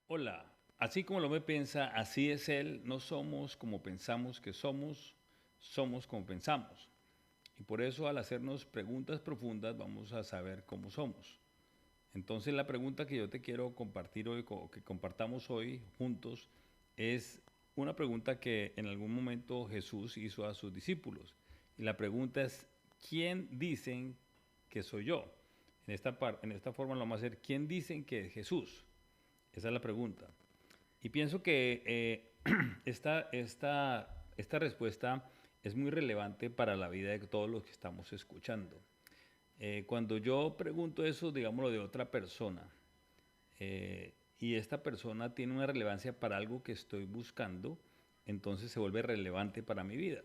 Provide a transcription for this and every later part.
Hola, así como lo me piensa, así es Él. No somos como pensamos que somos, somos como pensamos. Y por eso al hacernos preguntas profundas vamos a saber cómo somos. Entonces la pregunta que yo te quiero compartir hoy, o que compartamos hoy juntos, es una pregunta que en algún momento Jesús hizo a sus discípulos. Y la pregunta es, ¿quién dicen que soy yo? En esta forma lo vamos a hacer, ¿quién dicen que es Jesús? Esa es la pregunta. Y pienso que esta respuesta es muy relevante para la vida de todos los que estamos escuchando. Cuando yo pregunto eso, digámoslo, de otra persona, y esta persona tiene una relevancia para algo que estoy buscando, entonces se vuelve relevante para mi vida.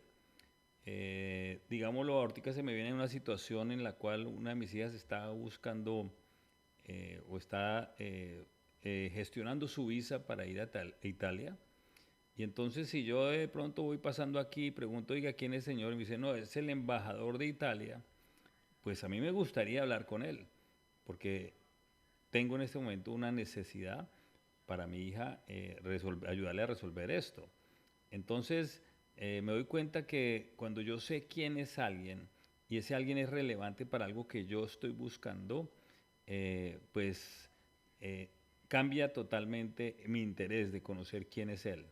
Digámoslo, ahorita se me viene una situación en la cual una de mis hijas está buscando o está gestionando su visa para ir a Italia. Y entonces si yo de pronto voy pasando aquí y pregunto, oiga, ¿quién es el señor? Y me dice, no, es el embajador de Italia. Pues a mí me gustaría hablar con él, porque tengo en este momento una necesidad para mi hija ayudarle a resolver esto. Entonces me doy cuenta que cuando yo sé quién es alguien y ese alguien es relevante para algo que yo estoy buscando, pues eh, cambia totalmente mi interés de conocer quién es él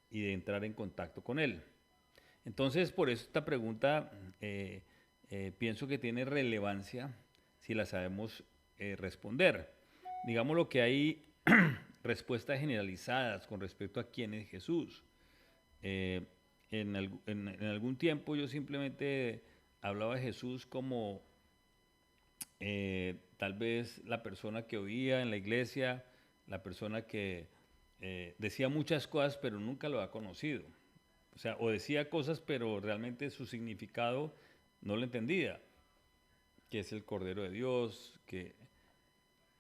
y de entrar en contacto con él. Entonces, por eso esta pregunta pienso que tiene relevancia si la sabemos responder. Digamos lo que hay respuestas generalizadas con respecto a quién es Jesús. Eh, en algún tiempo yo simplemente hablaba de Jesús como tal vez la persona que oía en la iglesia, la persona que decía muchas cosas pero nunca lo ha conocido. O sea, o decía cosas pero realmente su significado no lo entendía, que es el Cordero de Dios, que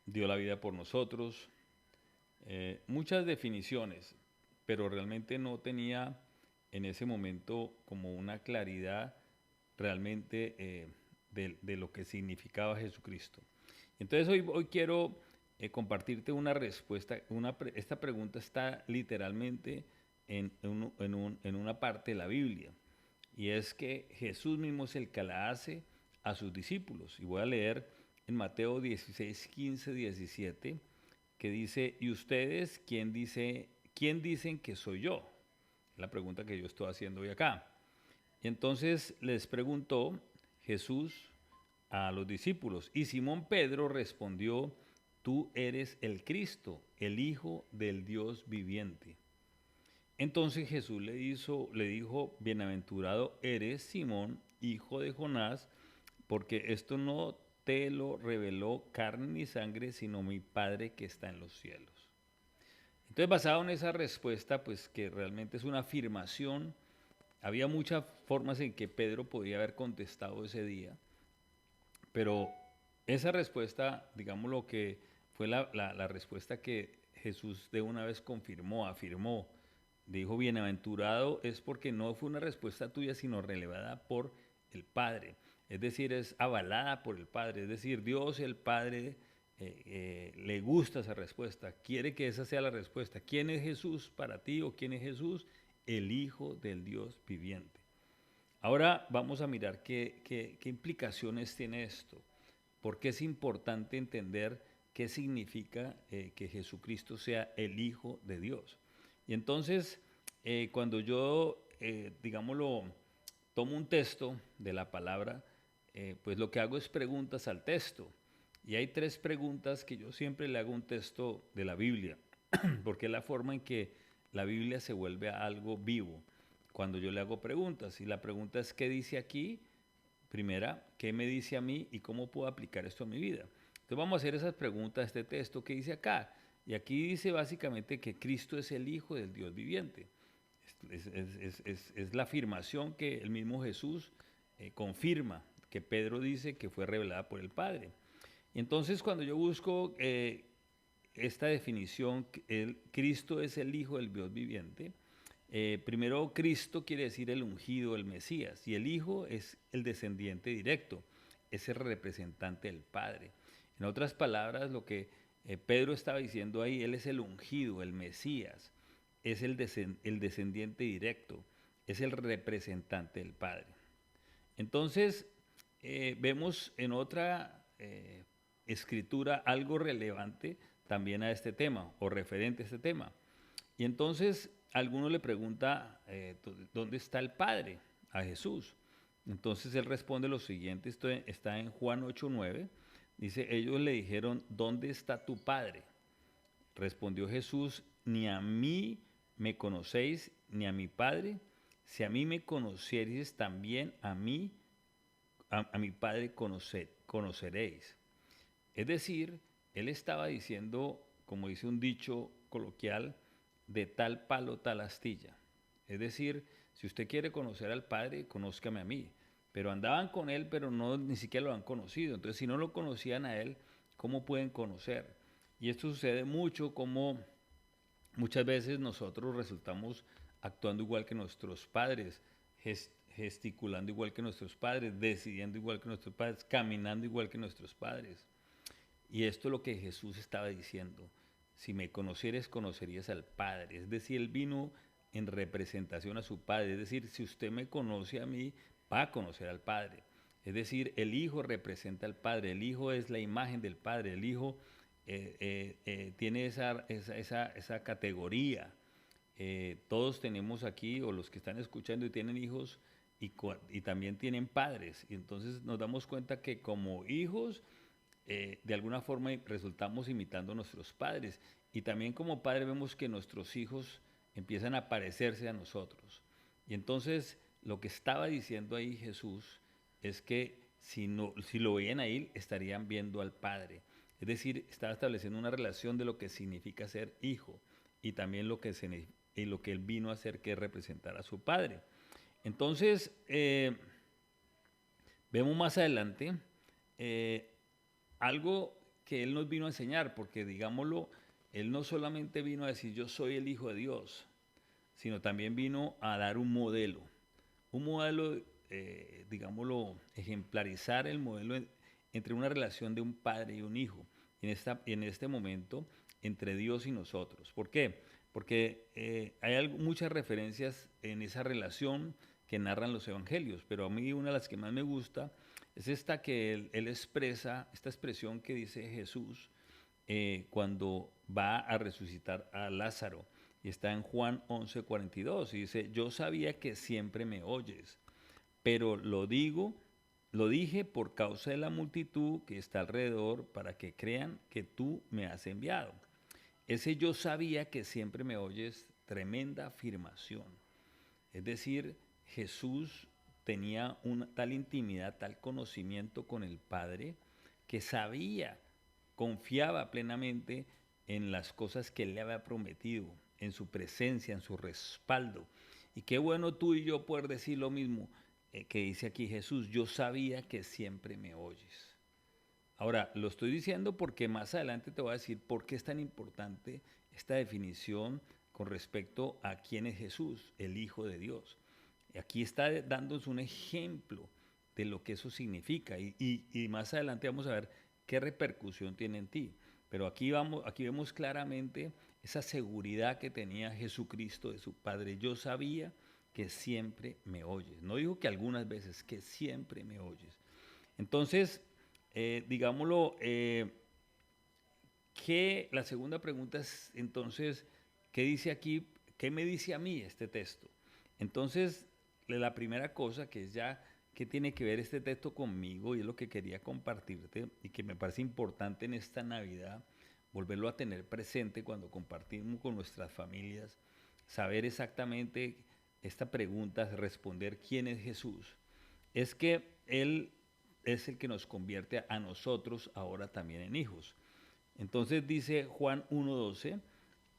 dio la vida por nosotros. Muchas definiciones, pero realmente no tenía en ese momento como una claridad realmente de lo que significaba Jesucristo. Entonces hoy quiero compartirte una respuesta. Esta pregunta está literalmente en una parte de la Biblia. Y es que Jesús mismo es el que la hace a sus discípulos. Y voy a leer en Mateo 16, 15, 17, que dice, ¿y ustedes quién dicen que soy yo? Es la pregunta que yo estoy haciendo hoy acá. Y entonces les preguntó Jesús a los discípulos, y Simón Pedro respondió, tú eres el Cristo, el Hijo del Dios viviente. Entonces Jesús le dijo, bienaventurado eres Simón, hijo de Jonás, porque esto no te lo reveló carne ni sangre, sino mi Padre que está en los cielos. Entonces, basado en esa respuesta, pues que realmente es una afirmación, había muchas formas en que Pedro podía haber contestado ese día, pero esa respuesta, digamos lo que fue la respuesta que Jesús de una vez confirmó, afirmó, dijo, bienaventurado es porque no fue una respuesta tuya, sino relevada por el Padre. Es decir, es avalada por el Padre. Es decir, Dios el Padre le gusta esa respuesta, quiere que esa sea la respuesta. ¿Quién es Jesús para ti o quién es Jesús? El Hijo del Dios viviente. Ahora vamos a mirar qué implicaciones tiene esto. ¿Por qué es importante entender qué significa que Jesucristo sea el Hijo de Dios? Y entonces, cuando yo, digámoslo, tomo un texto de la palabra, pues lo que hago es preguntas al texto. Y hay tres preguntas que yo siempre le hago a un texto de la Biblia, porque es la forma en que la Biblia se vuelve algo vivo cuando yo le hago preguntas. Y la pregunta es, ¿qué dice aquí? Primera, ¿qué me dice a mí y cómo puedo aplicar esto a mi vida? Entonces vamos a hacer esas preguntas, este texto que dice acá. Y aquí dice básicamente que Cristo es el Hijo del Dios viviente. Es la afirmación que el mismo Jesús confirma, que Pedro dice que fue revelada por el Padre. Y entonces cuando yo busco esta definición, Cristo es el Hijo del Dios viviente, primero Cristo quiere decir el ungido, el Mesías, y el Hijo es el descendiente directo, es el representante del Padre. En otras palabras, lo que Pedro estaba diciendo ahí, Él es el ungido, el Mesías, es el descendiente directo, es el representante del Padre. Entonces, vemos en otra escritura algo relevante también a este tema o referente a este tema. Y entonces alguno le pregunta, ¿dónde está el Padre? A Jesús. Entonces él responde lo siguiente, esto está en Juan 8:9, dice, ellos le dijeron, ¿dónde está tu Padre? Respondió Jesús, ni a mí me conocéis, ni a mi Padre. Si a mí me conocierais, también a mi Padre conoceréis. Es decir, él estaba diciendo, como dice un dicho coloquial, de tal palo, tal astilla. Es decir, si usted quiere conocer al Padre, conózcame a mí. Pero andaban con él, pero no ni siquiera lo han conocido. Entonces, si no lo conocían a él, ¿cómo pueden conocer? Y esto sucede mucho como muchas veces nosotros resultamos actuando igual que nuestros padres, gesticulando igual que nuestros padres, decidiendo igual que nuestros padres, caminando igual que nuestros padres. Y esto es lo que Jesús estaba diciendo. Si me conocieres, conocerías al Padre. Es decir, Él vino en representación a su Padre. Es decir, si usted me conoce a mí, va a conocer al Padre. Es decir, el Hijo representa al Padre. El Hijo es la imagen del Padre. El Hijo tiene esa categoría. Todos tenemos aquí, o los que están escuchando y tienen hijos, y también tienen padres. Y entonces nos damos cuenta que como hijos de alguna forma resultamos imitando a nuestros padres. Y también como padres vemos que nuestros hijos empiezan a parecerse a nosotros. Y entonces lo que estaba diciendo ahí Jesús es que si lo veían ahí, estarían viendo al Padre. Es decir, estaba estableciendo una relación de lo que significa ser hijo y también lo que él vino a hacer, que es representar a su Padre. Entonces, vemos más adelante eh, algo que Él nos vino a enseñar, porque digámoslo, Él no solamente vino a decir yo soy el Hijo de Dios, sino también vino a dar un modelo, digámoslo, ejemplarizar el modelo entre una relación de un padre y un hijo, en este momento entre Dios y nosotros. ¿Por qué? Porque hay muchas referencias en esa relación que narran los evangelios, pero a mí una de las que más me gusta es esta que él expresa, esta expresión que dice Jesús cuando va a resucitar a Lázaro. Y está en Juan 11:42 y dice, yo sabía que siempre me oyes, pero lo dije por causa de la multitud que está alrededor para que crean que tú me has enviado. Ese yo sabía que siempre me oyes, tremenda afirmación. Es decir, Jesús tenía una tal intimidad, tal conocimiento con el Padre, que sabía, confiaba plenamente en las cosas que Él le había prometido, en su presencia, en su respaldo. Y qué bueno tú y yo poder decir lo mismo que dice aquí Jesús, yo sabía que siempre me oyes. Ahora, lo estoy diciendo porque más adelante te voy a decir por qué es tan importante esta definición con respecto a quién es Jesús, el Hijo de Dios. Aquí está dándonos un ejemplo de lo que eso significa y más adelante vamos a ver qué repercusión tiene en ti. Pero aquí vemos claramente esa seguridad que tenía Jesucristo de su Padre. Yo sabía que siempre me oyes. No digo que algunas veces, que siempre me oyes. Entonces, digámoslo, que la segunda pregunta es entonces, ¿qué dice aquí? ¿Qué me dice a mí este texto? Entonces, la primera cosa que es ya, ¿qué tiene que ver este texto conmigo? Y es lo que quería compartirte y que me parece importante en esta Navidad, volverlo a tener presente cuando compartimos con nuestras familias, saber exactamente esta pregunta, responder quién es Jesús. Es que Él es el que nos convierte a nosotros ahora también en hijos. Entonces dice Juan 1:12,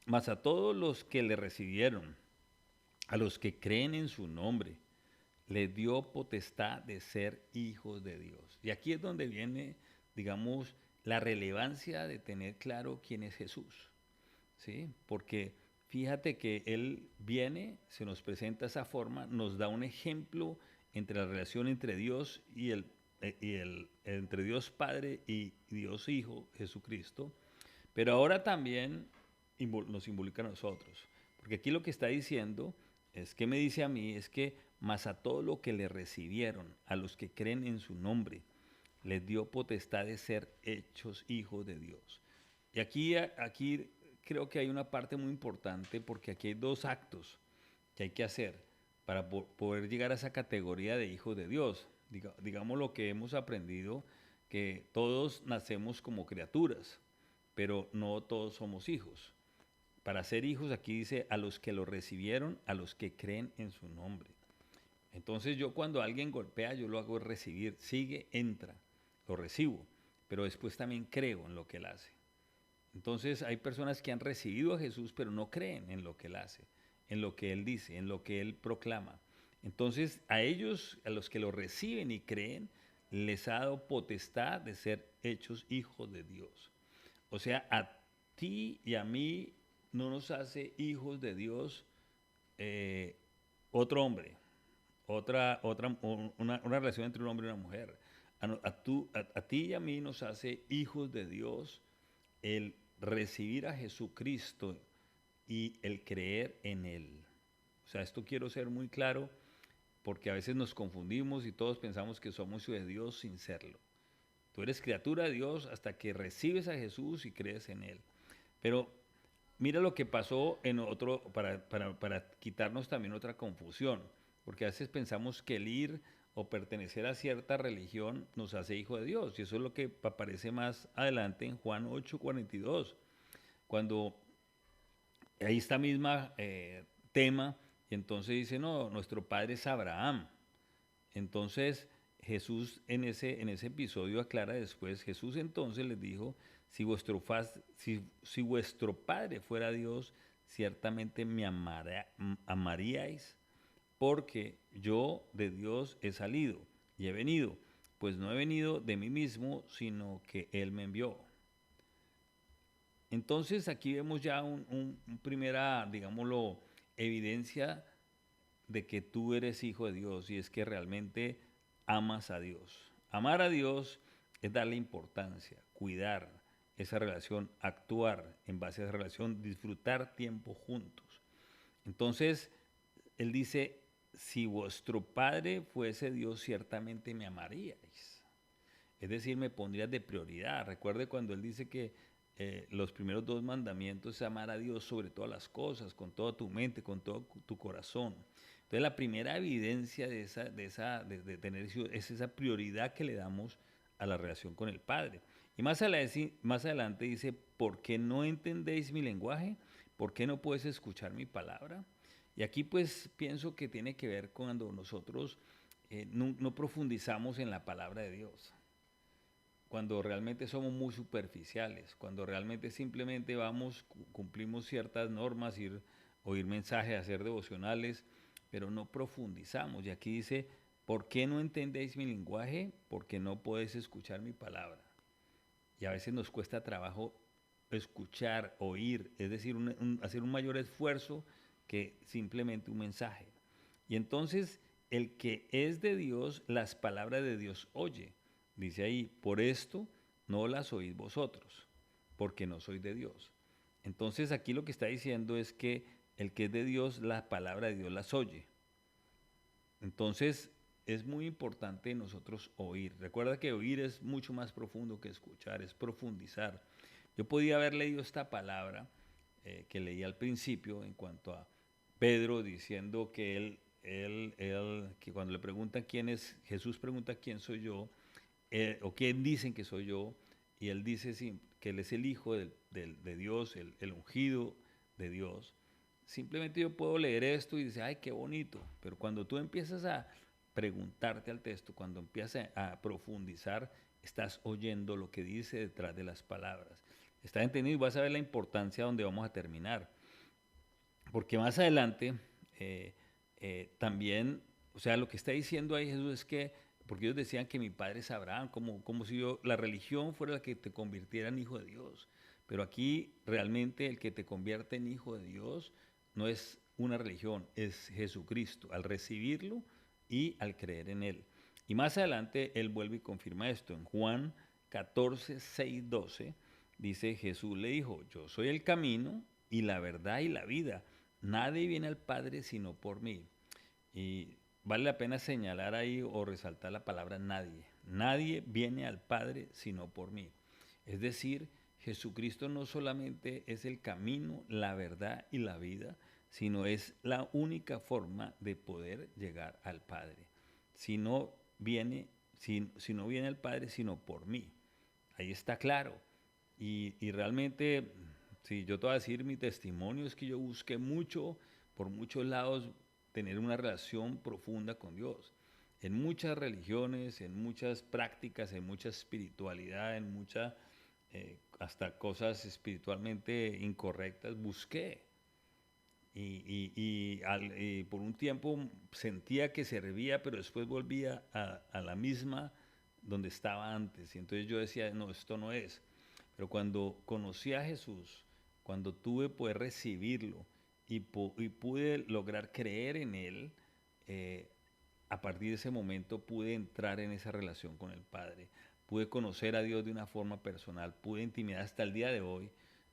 mas a todos los que le recibieron, a los que creen en su nombre, le dio potestad de ser hijos de Dios. Y aquí es donde viene, digamos, la relevancia de tener claro quién es Jesús. ¿Sí? Porque fíjate que Él viene, se nos presenta esa forma, nos da un ejemplo entre la relación entre Dios entre Dios Padre y Dios Hijo, Jesucristo, Pero ahora también nos involucra a nosotros. Porque aquí lo que está diciendo es que me dice a mí, es que más a todo lo que le recibieron, a los que creen en su nombre, les dio potestad de ser hechos hijos de Dios. Y aquí creo que hay una parte muy importante porque aquí hay dos actos que hay que hacer para poder llegar a esa categoría de hijos de Dios. Digamos lo que hemos aprendido, que todos nacemos como criaturas, pero no todos somos hijos. Para ser hijos, aquí dice a los que lo recibieron, a los que creen en su nombre. Entonces yo cuando alguien golpea, yo lo hago recibir, sigue, entra, lo recibo, pero después también creo en lo que él hace. Entonces hay personas que han recibido a Jesús, pero no creen en lo que él hace, en lo que él dice, en lo que él proclama. Entonces a ellos, a los que lo reciben y creen, les ha dado potestad de ser hechos hijos de Dios. O sea, a ti y a mí no nos hace hijos de Dios eh, otro hombre, una relación entre un hombre y una mujer. A ti y a mí nos hace hijos de Dios el recibir a Jesucristo y el creer en Él. O sea, esto quiero ser muy claro porque a veces nos confundimos y todos pensamos que somos hijos de Dios sin serlo. Tú eres criatura de Dios hasta que recibes a Jesús y crees en Él. Pero mira lo que pasó en otro, para quitarnos también otra confusión, porque a veces pensamos que el ir o pertenecer a cierta religión nos hace hijo de Dios, y eso es lo que aparece más adelante en Juan 8:42, cuando ahí está misma tema, y entonces dice, no, nuestro padre es Abraham. Entonces Jesús en ese episodio aclara después, Jesús entonces les dijo, si vuestro Padre fuera Dios, ciertamente me amaríais, porque yo de Dios he salido y he venido, pues no he venido de mí mismo, sino que Él me envió. Entonces aquí vemos ya un primera, digámoslo, evidencia de que tú eres hijo de Dios y es que realmente amas a Dios. Amar a Dios es darle importancia, cuidar esa relación, actuar en base a esa relación, disfrutar tiempo juntos. Entonces, Él dice, si vuestro Padre fuese Dios, ciertamente me amaríais. Es decir, me pondrías de prioridad. Recuerde cuando Él dice que los primeros dos mandamientos es amar a Dios sobre todas las cosas, con toda tu mente, con todo tu corazón. Entonces la primera evidencia de tener es esa prioridad que le damos a la relación con el Padre. Y más adelante dice, ¿por qué no entendéis mi lenguaje? ¿Por qué no puedes escuchar mi palabra? Y aquí pues pienso que tiene que ver cuando nosotros no profundizamos en la palabra de Dios, cuando realmente somos muy superficiales, cuando realmente simplemente vamos, cumplimos ciertas normas, oír mensajes, hacer devocionales, pero no profundizamos. Y aquí dice, ¿por qué no entendéis mi lenguaje? Porque no podéis escuchar mi palabra. Y a veces nos cuesta trabajo escuchar, oír, es decir, hacer un mayor esfuerzo que simplemente un mensaje. Y entonces el que es de Dios, las palabras de Dios oye. Dice ahí, por esto no las oís vosotros, porque no sois de Dios. Entonces aquí lo que está diciendo es que el que es de Dios, la palabra de Dios las oye. Entonces es muy importante nosotros oír. Recuerda que oír es mucho más profundo que escuchar, es profundizar. Yo podía haber leído esta palabra que leí al principio en cuanto a Pedro diciendo que que cuando le preguntan quién es, Jesús pregunta quién soy yo, o quién dicen que soy yo, y él dice sí, que él es el Hijo de Dios, el ungido de Dios. Simplemente yo puedo leer esto y decir, ay, qué bonito, pero cuando tú empiezas a preguntarte al texto, cuando empiezas a profundizar, estás oyendo lo que dice detrás de las palabras. ¿Estás entendiendo? Y vas a ver la importancia donde vamos a terminar. Porque más adelante también, o sea, lo que está diciendo ahí Jesús es que, porque ellos decían que mi padre es Abraham, como si la religión fuera la que te convirtiera en hijo de Dios. Pero aquí realmente el que te convierte en hijo de Dios no es una religión, es Jesucristo, al recibirlo y al creer en Él. Y más adelante Él vuelve y confirma esto en Juan 14, 6, 12. dice Jesús le dijo, yo soy el camino y la verdad y la vida. Nadie viene al Padre sino por mí. Y vale la pena señalar ahí o resaltar la palabra nadie. Nadie viene al Padre sino por mí. Es decir, Jesucristo no solamente es el camino, la verdad y la vida, sino es la única forma de poder llegar al Padre. Si no viene, si no viene al Padre, sino por mí. Ahí está claro. Y realmente, si yo te voy a decir mi testimonio, es que yo busqué mucho, por muchos lados, tener una relación profunda con Dios. En muchas religiones, en muchas prácticas, en mucha espiritualidad, en muchas, hasta cosas espiritualmente incorrectas, busqué. Y por un tiempo sentía que servía, pero después volvía a la misma donde estaba antes. Y entonces yo decía, no, esto no es. Pero cuando conocí a Jesús, cuando tuve poder recibirlo y pude lograr creer en Él, eh, a partir de ese momento pude entrar en esa relación con el Padre. Pude conocer a Dios de una forma personal, pude intimidar hasta el día de hoy.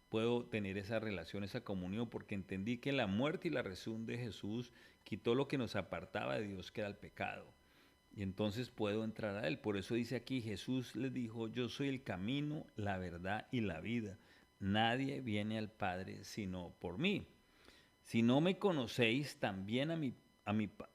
Puedo tener esa relación, esa comunión, porque entendí que la muerte y la resurrección de Jesús quitó lo que nos apartaba de Dios, que era el pecado. Y entonces puedo entrar a Él. Por eso dice aquí, Jesús les dijo, yo soy el camino, la verdad y la vida. Nadie viene al Padre sino por mí. Si no me conocéis, también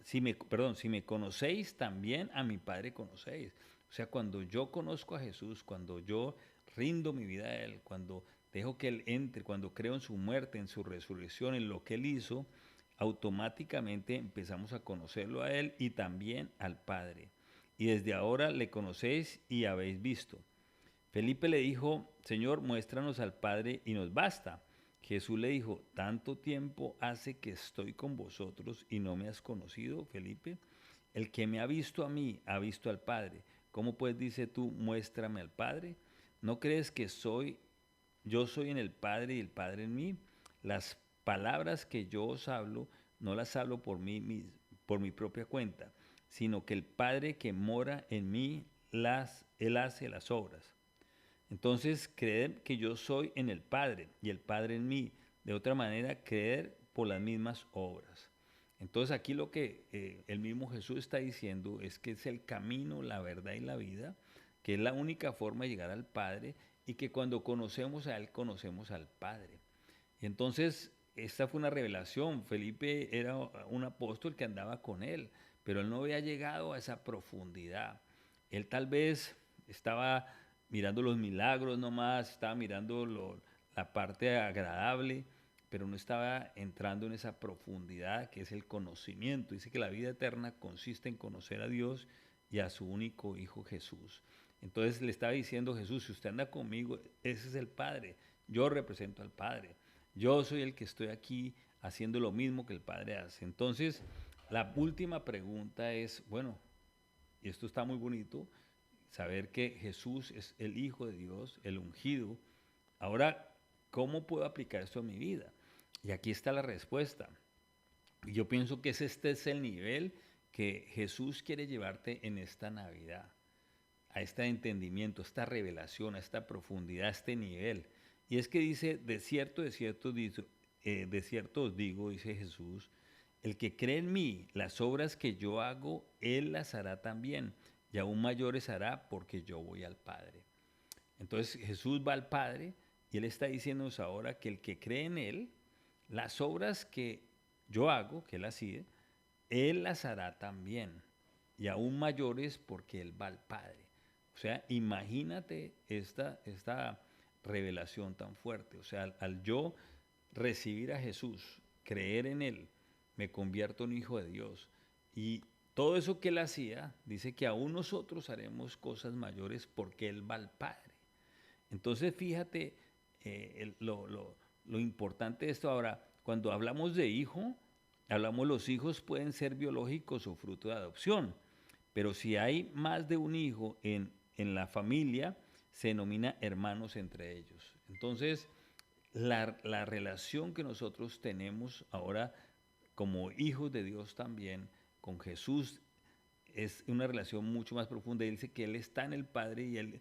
si me conocéis, también a mi Padre conocéis. O sea, cuando yo conozco a Jesús, cuando yo rindo mi vida a Él, cuando dejo que Él entre, cuando creo en su muerte, en su resurrección, en lo que Él hizo, automáticamente empezamos a conocerlo a Él y también al Padre. Y desde ahora le conocéis y habéis visto. Felipe le dijo, Señor, muéstranos al Padre y nos basta. Jesús le dijo, ¿tanto tiempo hace que estoy con vosotros y no me has conocido, Felipe? El que me ha visto a mí, ha visto al Padre. ¿Cómo pues dice tú, muéstrame al Padre? ¿No crees que yo soy en el Padre y el Padre en mí? Las palabras que yo os hablo, no las hablo por mi propia cuenta, sino que el Padre que mora en mí, Él hace las obras. Entonces, creer que yo soy en el Padre y el Padre en mí. De otra manera, creer por las mismas obras. Entonces, aquí lo que el mismo Jesús está diciendo es que es el camino, la verdad y la vida, que es la única forma de llegar al Padre y que cuando conocemos a Él, conocemos al Padre. Y entonces, esta fue una revelación. Felipe era un apóstol que andaba con Él, pero él no había llegado a esa profundidad. Él tal vez estaba mirando los milagros nomás, estaba mirando la parte agradable, pero no estaba entrando en esa profundidad que es el conocimiento. Dice que la vida eterna consiste en conocer a Dios y a su único Hijo Jesús. Entonces le estaba diciendo Jesús, si usted anda conmigo, ese es el Padre, yo represento al Padre, yo soy el que estoy aquí haciendo lo mismo que el Padre hace. Entonces, la última pregunta es, bueno, y esto está muy bonito, saber que Jesús es el Hijo de Dios, el ungido. Ahora, ¿cómo puedo aplicar esto a mi vida? Y aquí está la respuesta. Yo pienso que este es el nivel que Jesús quiere llevarte en esta Navidad, a este entendimiento, a esta revelación, a esta profundidad, a este nivel. Y es que dice, de cierto os digo, dice Jesús, el que cree en mí, las obras que yo hago, él las hará también, y aún mayores hará porque yo voy al Padre. Entonces Jesús va al Padre y Él está diciéndonos ahora que el que cree en Él, las obras que yo hago, que Él hacía, Él las hará también, y aún mayores porque Él va al Padre. O sea, imagínate esta revelación tan fuerte. O sea, al yo recibir a Jesús, creer en Él, me convierto en hijo de Dios. Y todo eso que Él hacía, dice que aún nosotros haremos cosas mayores porque Él va al Padre. Entonces, fíjate lo importante de esto. Ahora, cuando hablamos de hijo, hablamos los hijos pueden ser biológicos o fruto de adopción, pero si hay más de un hijo en la familia, se denomina hermanos entre ellos. Entonces, la relación que nosotros tenemos ahora como hijos de Dios también con Jesús es una relación mucho más profunda. Él dice que Él está en el Padre y Él,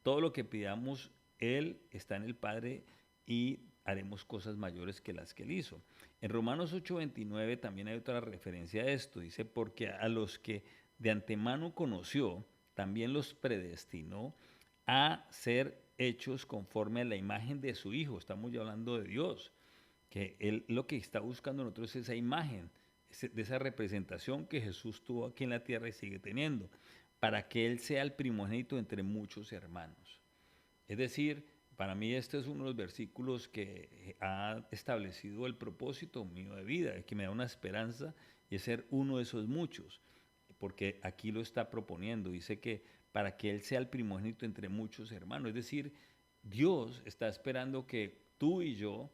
todo lo que pidamos Él está en el Padre y haremos cosas mayores que las que Él hizo. En Romanos 8:29 también hay otra referencia a esto. Dice, porque a los que de antemano conoció, también los predestinó a ser hechos conforme a la imagen de su Hijo. Estamos ya hablando de Dios, que Él lo que está buscando en nosotros es esa imagen, de esa representación que Jesús tuvo aquí en la tierra y sigue teniendo, para que Él sea el primogénito entre muchos hermanos. Es decir, para mí este es uno de los versículos que ha establecido el propósito mío de vida, que me da una esperanza y es ser uno de esos muchos, porque aquí lo está proponiendo. Dice que para que Él sea el primogénito entre muchos hermanos. Es decir, Dios está esperando que tú y yo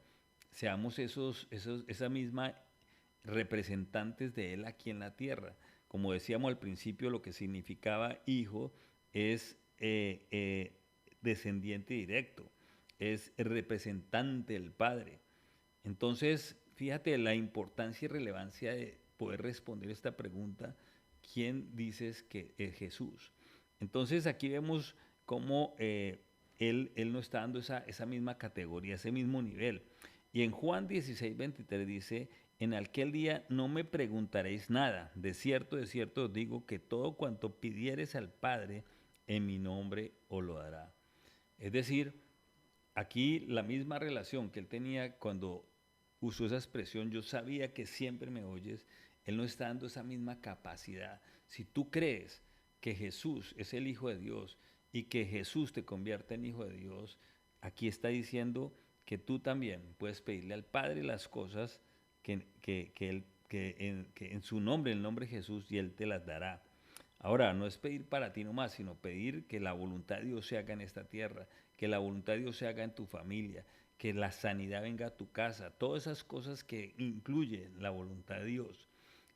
seamos esa misma representantes de Él aquí en la tierra. Como decíamos al principio, lo que significaba hijo es descendiente directo, es el representante del Padre. Entonces, fíjate la importancia y relevancia de poder responder esta pregunta, ¿quién dices que es Jesús? Entonces aquí vemos cómo él nos está dando esa misma categoría, ese mismo nivel. Y en Juan 16:23 dice, en aquel día no me preguntaréis nada, de cierto os digo que todo cuanto pidiereis al Padre en mi nombre os lo dará. Es decir, aquí la misma relación que él tenía cuando usó esa expresión, yo sabía que siempre me oyes, él no está dando esa misma capacidad. Si tú crees que Jesús es el Hijo de Dios y que Jesús te convierte en Hijo de Dios, aquí está diciendo que tú también puedes pedirle al Padre las cosas que en su nombre, en el nombre de Jesús, y Él te las dará. Ahora, no es pedir para ti nomás, sino pedir que la voluntad de Dios se haga en esta tierra, que la voluntad de Dios se haga en tu familia, que la sanidad venga a tu casa, todas esas cosas que incluyen la voluntad de Dios,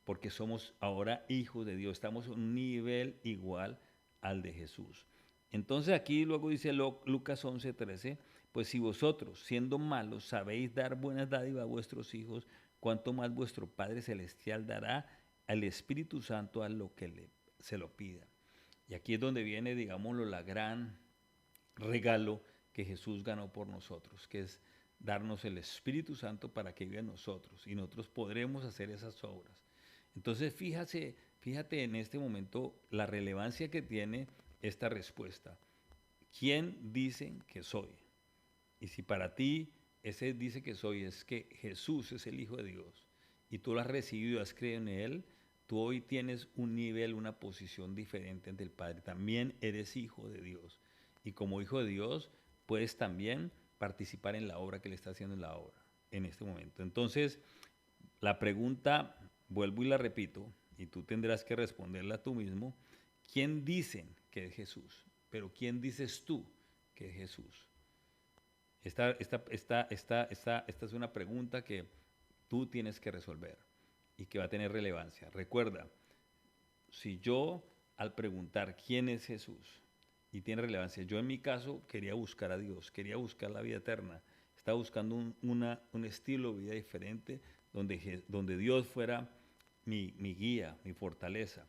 porque somos ahora hijos de Dios, estamos a un nivel igual al de Jesús. Entonces aquí luego dice Lucas 11:13, pues si vosotros, siendo malos, sabéis dar buenas dádivas a vuestros hijos, cuánto más vuestro Padre Celestial dará al Espíritu Santo a lo que se lo pida. Y aquí es donde viene, digámoslo, la gran regalo que Jesús ganó por nosotros, que es darnos el Espíritu Santo para que viva en nosotros y nosotros podremos hacer esas obras. Entonces fíjate en este momento la relevancia que tiene esta respuesta. ¿Quién dicen que soy? Y si para ti ese dice que soy es que Jesús es el Hijo de Dios y tú lo has recibido y has creído en Él, tú hoy tienes un nivel, una posición diferente ante el Padre. También eres hijo de Dios. Y como hijo de Dios, puedes también participar en la obra que Él está haciendo en la obra, en este momento. Entonces, la pregunta, vuelvo y la repito, y tú tendrás que responderla tú mismo. ¿Quién dicen que es Jesús? Pero ¿quién dices tú que es Jesús? Esta es una pregunta que tú tienes que resolver y que va a tener relevancia. Recuerda, si yo al preguntar quién es Jesús y tiene relevancia, yo en mi caso quería buscar a Dios, quería buscar la vida eterna, estaba buscando un estilo de vida diferente donde Dios fuera mi guía, mi fortaleza.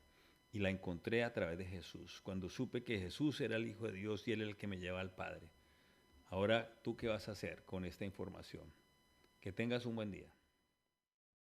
Y la encontré a través de Jesús, cuando supe que Jesús era el Hijo de Dios y Él era el que me lleva al Padre. Ahora, ¿tú qué vas a hacer con esta información? Que tengas un buen día.